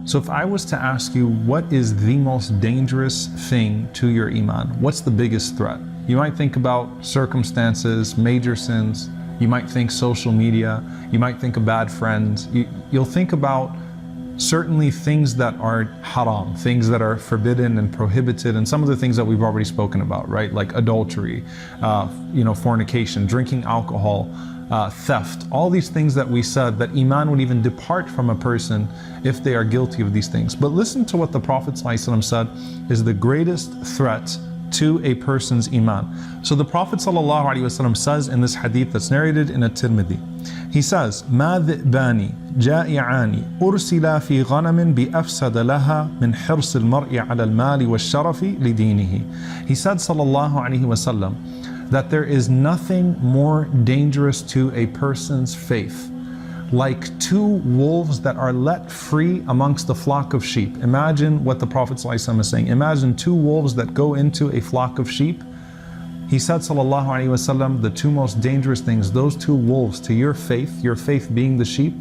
So if I was to ask you, what is the most dangerous thing to your iman? What's the biggest threat? You might think about circumstances, major sins. You might think social media. You might think of bad friends. You'll think about certainly things that are haram, things that are forbidden and prohibited, and some of the things that we've already spoken about, right? Like adultery, fornication, drinking alcohol, theft, all these things that we said that iman would even depart from a person if they are guilty of these things. But listen to what the Prophet ﷺ said is the greatest threat to a person's iman. So the Prophet ﷺ says in this hadith that's narrated in At-Tirmidhi, he says, مَا ذِئْبَانِ جَائِعَانِ أُرْسِلَا فِي غَنَمٍ بِأَفْسَدَ لَهَا مِنْ حِرْصِ الْمَرْءِ عَلَى الْمَالِ وَالشَّرَفِ لِدِينِهِ. He said, sallallahu alaihi wasallam, that there is nothing more dangerous to a person's faith like two wolves that are let free amongst the flock of sheep. Imagine what the Prophet ﷺ is saying. Imagine two wolves that go into a flock of sheep. He said, sallallahu alaihi wasallam, the two most dangerous things, those two wolves to your faith being the sheep,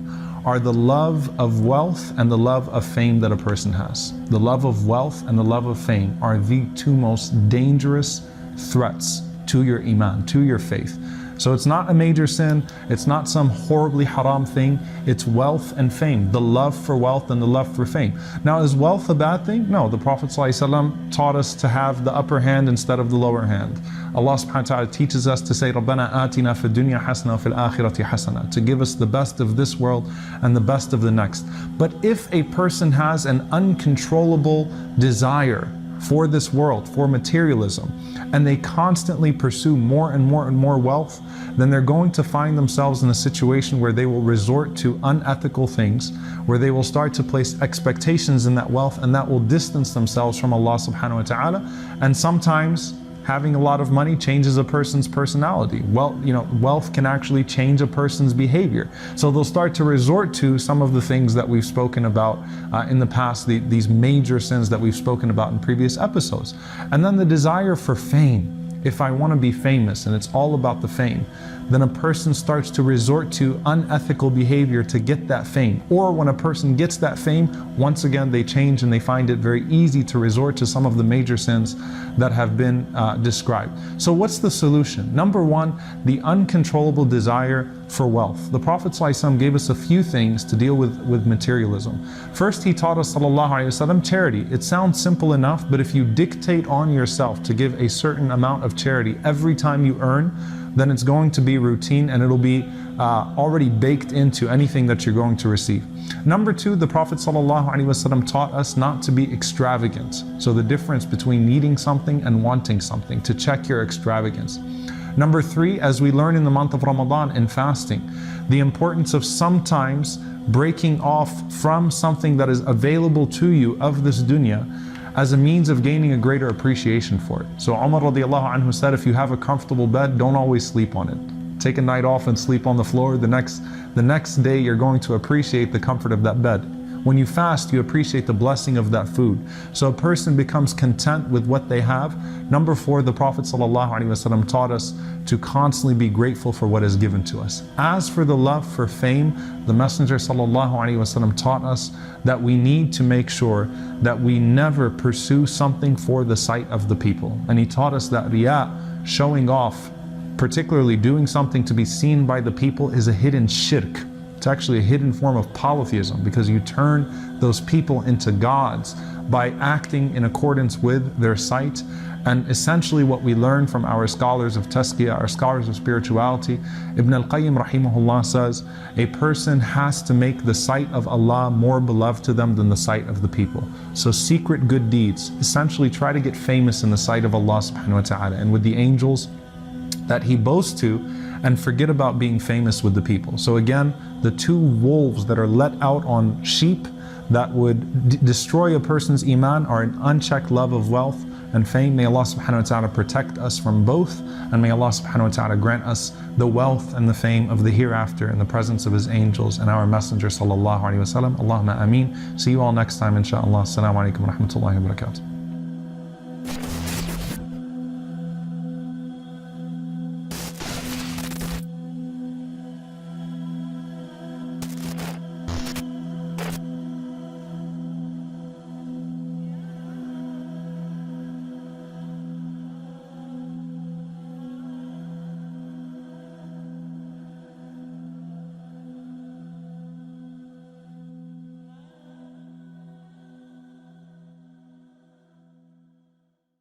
are the love of wealth and the love of fame that a person has. The love of wealth and the love of fame are the two most dangerous threats to your iman, to your faith. So it's not a major sin, it's not some horribly haram thing, it's wealth and fame, the love for wealth and the love for fame. Now, is wealth a bad thing? No, the Prophet ﷺ taught us to have the upper hand instead of the lower hand. Allah subhanahu wa ta'ala teaches us to say, رَبَّنَا آتِنَا فِي الدُّنْيَا حَسَنَةً وَفِي الْآخِرَةِ حَسَنَةً, to give us the best of this world and the best of the next. But if a person has an uncontrollable desire for this world, for materialism, and they constantly pursue more and more and more wealth, then they're going to find themselves in a situation where they will resort to unethical things, where they will start to place expectations in that wealth, and that will distance themselves from Allah subhanahu wa ta'ala. And sometimes having a lot of money changes a person's personality. Wealth can actually change a person's behavior. So they'll start to resort to some of the things that we've spoken about in the past, these major sins that we've spoken about in previous episodes. And then the desire for fame. If I want to be famous and it's all about the fame, then a person starts to resort to unethical behavior to get that fame. Or when a person gets that fame, once again they change and they find it very easy to resort to some of the major sins that have been described. So what's the solution? Number one, the uncontrollable desire for wealth. The Prophet ﷺ gave us a few things to deal with materialism. First, he taught us sallallahu alaihi wasallam charity. It sounds simple enough, but if you dictate on yourself to give a certain amount of charity every time you earn, then it's going to be routine and it'll be already baked into anything that you're going to receive. Number two, the Prophet ﷺ taught us not to be extravagant. So the difference between needing something and wanting something, to check your extravagance. Number three, as we learn in the month of Ramadan in fasting, the importance of sometimes breaking off from something that is available to you of this dunya as a means of gaining a greater appreciation for it. So Umar radiallahu anhu said, if you have a comfortable bed, don't always sleep on it. Take a night off and sleep on the floor. The next day you're going to appreciate the comfort of that bed. When you fast, you appreciate the blessing of that food. So a person becomes content with what they have. Number four, the Prophet ﷺ taught us to constantly be grateful for what is given to us. As for the love for fame, the Messenger ﷺ taught us that we need to make sure that we never pursue something for the sight of the people. And he taught us that riya, showing off, particularly doing something to be seen by the people, is a hidden shirk. It's actually a hidden form of polytheism, because you turn those people into gods by acting in accordance with their sight. And essentially what we learn from our scholars of tazkiyah, our scholars of spirituality, Ibn al-Qayyim rahimahullah says, a person has to make the sight of Allah more beloved to them than the sight of the people. So secret good deeds, essentially try to get famous in the sight of Allah subhanahu wa ta'ala and with the angels that He boasts to, and forget about being famous with the people. So again, the two wolves that are let out on sheep that would destroy a person's iman are an unchecked love of wealth and fame. May Allah subhanahu wa ta'ala protect us from both, and may Allah subhanahu wa ta'ala grant us the wealth and the fame of the hereafter in the presence of His angels and our Messenger sallallahu alaihi wasallam. Allahumma ameen. See you all next time inshaAllah. Assalamu alaikum wa rahmatullahi wa barakatuh.